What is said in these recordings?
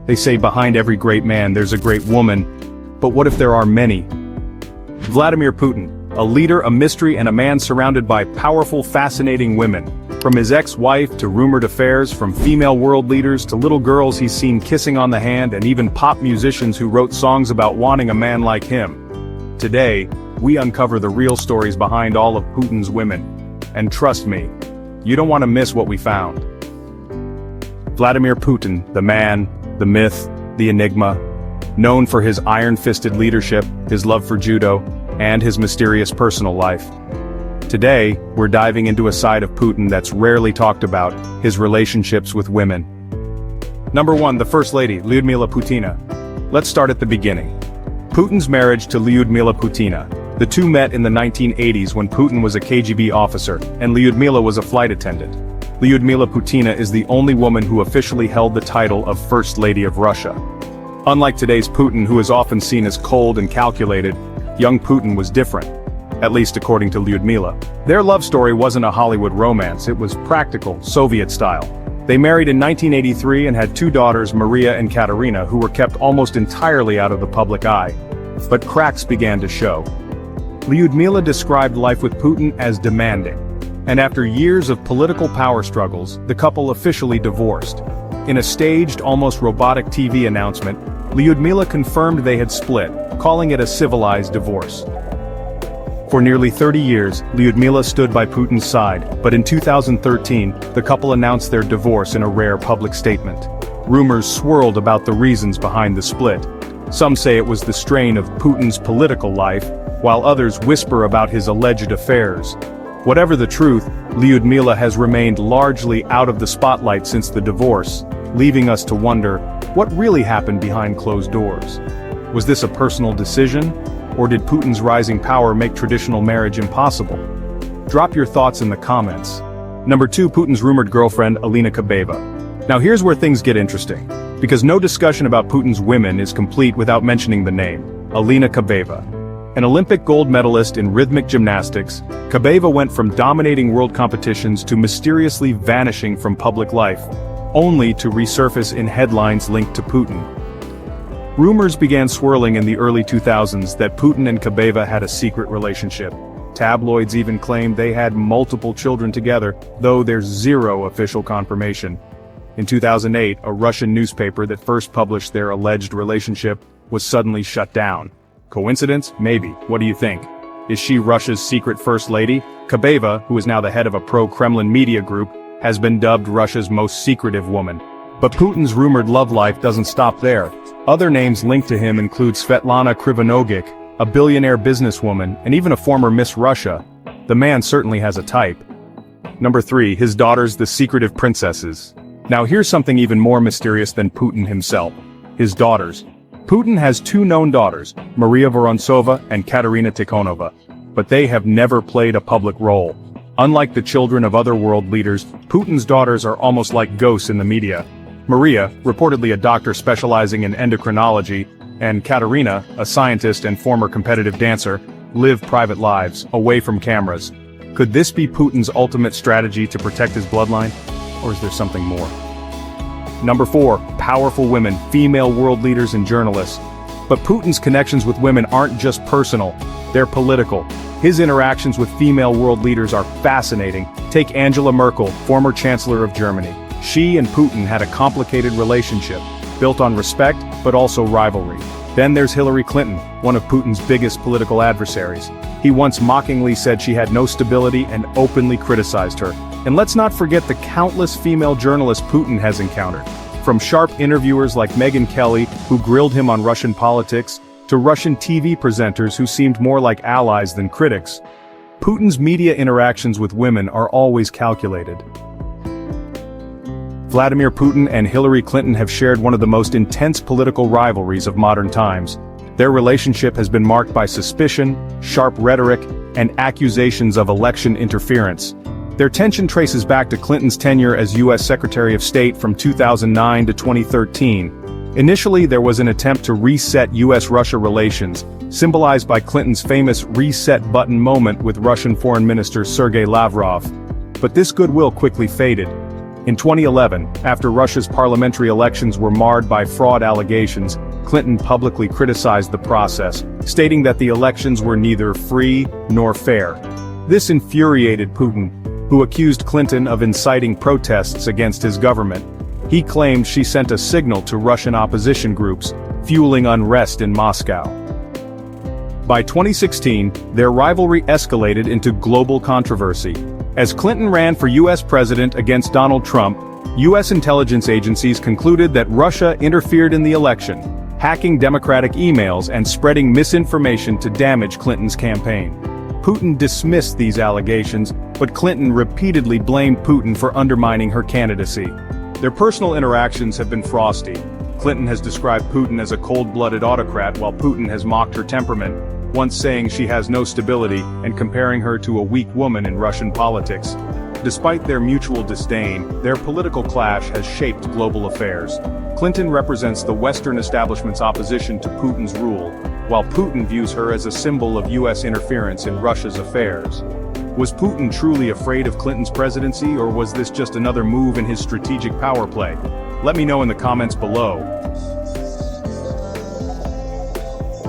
They say behind every great man there's a great woman, but what if there are many? Vladimir Putin, a leader, a mystery, and a man surrounded by powerful, fascinating women. From his ex-wife to rumored affairs, from female world leaders to little girls he's seen kissing on the hand, and even pop musicians who wrote songs about wanting a man like him. Today, we uncover the real stories behind all of Putin's women. And trust me, you don't want to miss what we found. Vladimir Putin, the man, the myth, the enigma, known for his iron-fisted leadership, his love for judo, and his mysterious personal life. Today, we're diving into a side of Putin that's rarely talked about, his relationships with women. Number 1, the First Lady, Lyudmila Putina. Let's start at the beginning. Putin's marriage to Lyudmila Putina. The two met in the 1980s when Putin was a KGB officer, and Lyudmila was a flight attendant. Lyudmila Putina is the only woman who officially held the title of First Lady of Russia. Unlike today's Putin, who is often seen as cold and calculated, young Putin was different. At least according to Lyudmila. Their love story wasn't a Hollywood romance, it was practical, Soviet style. They married in 1983 and had two daughters, Maria and Katerina, who were kept almost entirely out of the public eye. But cracks began to show. Lyudmila described life with Putin as demanding. And after years of political power struggles, the couple officially divorced. In a staged, almost robotic TV announcement, Lyudmila confirmed they had split, calling it a civilized divorce. For nearly 30 years, Lyudmila stood by Putin's side, but in 2013, the couple announced their divorce in a rare public statement. Rumors swirled about the reasons behind the split. Some say it was the strain of Putin's political life, while others whisper about his alleged affairs. Whatever the truth, Lyudmila has remained largely out of the spotlight since the divorce, leaving us to wonder, what really happened behind closed doors? Was this a personal decision? Or did Putin's rising power make traditional marriage impossible? Drop your thoughts in the comments. Number 2, Putin's rumored girlfriend, Alina Kabaeva. Now here's where things get interesting. Because no discussion about Putin's women is complete without mentioning the name, Alina Kabaeva. An Olympic gold medalist in rhythmic gymnastics, Kabaeva went from dominating world competitions to mysteriously vanishing from public life, only to resurface in headlines linked to Putin. Rumors began swirling in the early 2000s that Putin and Kabaeva had a secret relationship. Tabloids even claimed they had multiple children together, though there's zero official confirmation. In 2008, a Russian newspaper that first published their alleged relationship was suddenly shut down. Coincidence? Maybe. What do you think? Is she Russia's secret first lady? Kabaeva, who is now the head of a pro-Kremlin media group, has been dubbed Russia's most secretive woman. But Putin's rumored love life doesn't stop there. Other names linked to him include Svetlana Krivonogic, a billionaire businesswoman, and even a former Miss Russia. The man certainly has a type. Number 3, his daughters, the secretive princesses. Now here's something even more mysterious than Putin himself. His daughters. Putin has two known daughters, Maria Vorontsova and Katerina Tikhonova, but they have never played a public role. Unlike the children of other world leaders, Putin's daughters are almost like ghosts in the media. Maria, reportedly a doctor specializing in endocrinology, and Katerina, a scientist and former competitive dancer, live private lives, away from cameras. Could this be Putin's ultimate strategy to protect his bloodline? Or is there something more? Number 4, powerful women, female world leaders and journalists. But Putin's connections with women aren't just personal, they're political. His interactions with female world leaders are fascinating. Take Angela Merkel, former Chancellor of Germany. She and Putin had a complicated relationship, built on respect, but also rivalry. Then there's Hilary Clinton, one of Putin's biggest political adversaries. He once mockingly said she had no stability and openly criticized her. And let's not forget the countless female journalists Putin has encountered. From sharp interviewers like Megyn Kelly, who grilled him on Russian politics, to Russian TV presenters who seemed more like allies than critics. Putin's media interactions with women are always calculated. Vladimir Putin and Hillary Clinton have shared one of the most intense political rivalries of modern times. Their relationship has been marked by suspicion, sharp rhetoric, and accusations of election interference. Their tension traces back to Clinton's tenure as U.S. Secretary of State from 2009 to 2013. Initially, there was an attempt to reset U.S.-Russia relations, symbolized by Clinton's famous reset button moment with Russian Foreign Minister Sergei Lavrov. But this goodwill quickly faded. In 2011, after Russia's parliamentary elections were marred by fraud allegations, Clinton publicly criticized the process, stating that the elections were neither free nor fair. This infuriated Putin, who accused Clinton of inciting protests against his government. He claimed she sent a signal to Russian opposition groups, fueling unrest in Moscow. By 2016, their rivalry escalated into global controversy. As Clinton ran for U.S. president against Donald Trump, U.S. intelligence agencies concluded that Russia interfered in the election, hacking Democratic emails and spreading misinformation to damage Clinton's campaign. Putin dismissed these allegations, but Clinton repeatedly blamed Putin for undermining her candidacy. Their personal interactions have been frosty. Clinton has described Putin as a cold-blooded autocrat while Putin has mocked her temperament, once saying she has no stability and comparing her to a weak woman in Russian politics. Despite their mutual disdain, their political clash has shaped global affairs. Clinton represents the Western establishment's opposition to Putin's rule, while Putin views her as a symbol of U.S. interference in Russia's affairs. Was Putin truly afraid of Clinton's presidency, or was this just another move in his strategic power play? Let me know in the comments below.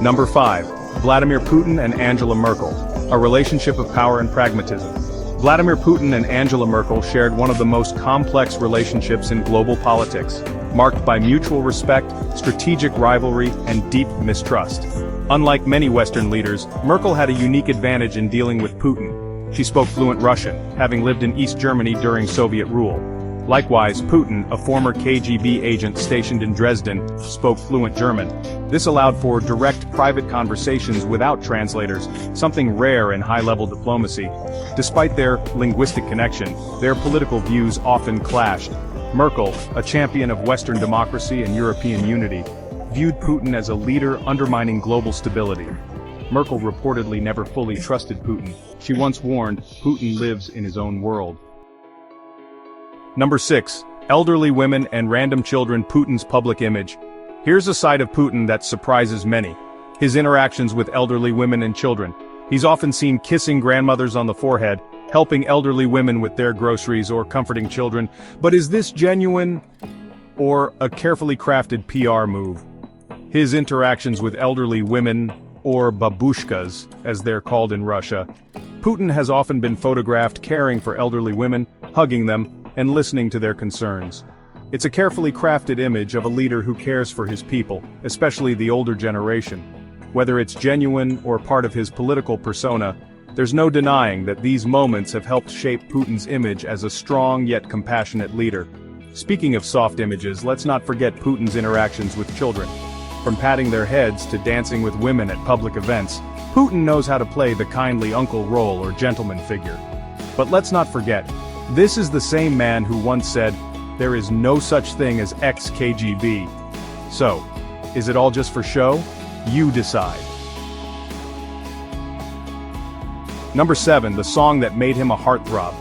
Number 5. Vladimir Putin and Angela Merkel. A relationship of power and pragmatism. Vladimir Putin and Angela Merkel shared one of the most complex relationships in global politics, marked by mutual respect, strategic rivalry, and deep mistrust. Unlike many Western leaders, Merkel had a unique advantage in dealing with Putin. She spoke fluent Russian, having lived in East Germany during Soviet rule. Likewise, Putin, a former KGB agent stationed in Dresden, spoke fluent German. This allowed for direct private conversations without translators, something rare in high-level diplomacy. Despite their linguistic connection, their political views often clashed. Merkel, a champion of Western democracy and European unity, viewed Putin as a leader undermining global stability. Merkel reportedly never fully trusted Putin. She once warned, "Putin lives in his own world." Number 6. Elderly women and random children. Putin's public image. Here's a side of Putin that surprises many. His interactions with elderly women and children. He's often seen kissing grandmothers on the forehead, helping elderly women with their groceries or comforting children. But is this genuine or a carefully crafted PR move? His interactions with elderly women, or babushkas, as they're called in Russia. Putin has often been photographed caring for elderly women, hugging them, and listening to their concerns. It's a carefully crafted image of a leader who cares for his people, especially the older generation. Whether it's genuine or part of his political persona, there's no denying that these moments have helped shape Putin's image as a strong yet compassionate leader. Speaking of soft images, let's not forget Putin's interactions with children. From patting their heads to dancing with women at public events, Putin knows how to play the kindly uncle role or gentleman figure. But let's not forget, this is the same man who once said, "There is no such thing as ex-KGB." So, is it all just for show? You decide. Number 7, the song that made him a heartthrob.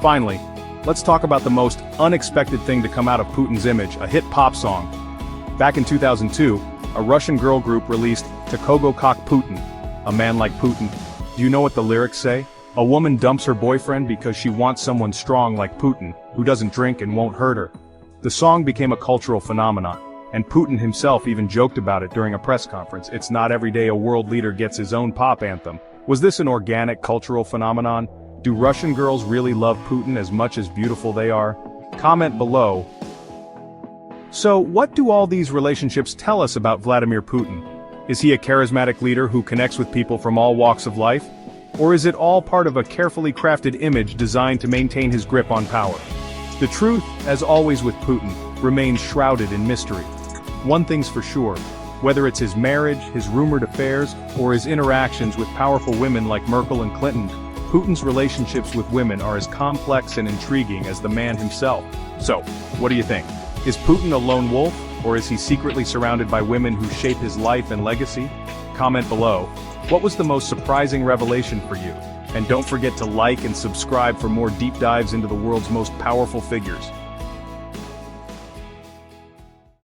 Finally, let's talk about the most unexpected thing to come out of Putin's image, a hit pop song. Back in 2002, a Russian girl group released Takogo Kak Putin, a man like Putin. Do you know what the lyrics say? A woman dumps her boyfriend because she wants someone strong like Putin, who doesn't drink and won't hurt her. The song became a cultural phenomenon, and Putin himself even joked about it during a press conference. It's not every day a world leader gets his own pop anthem. Was this an organic cultural phenomenon? Do Russian girls really love Putin as much as beautiful they are? Comment below. So, what do all these relationships tell us about Vladimir Putin? Is he a charismatic leader who connects with people from all walks of life? Or is it all part of a carefully crafted image designed to maintain his grip on power? The truth, as always with Putin, remains shrouded in mystery. One thing's for sure, whether it's his marriage, his rumored affairs, or his interactions with powerful women like Merkel and Clinton, Putin's relationships with women are as complex and intriguing as the man himself. So, what do you think? Is Putin a lone wolf, or is he secretly surrounded by women who shape his life and legacy? Comment below. What was the most surprising revelation for you? And don't forget to like and subscribe for more deep dives into the world's most powerful figures.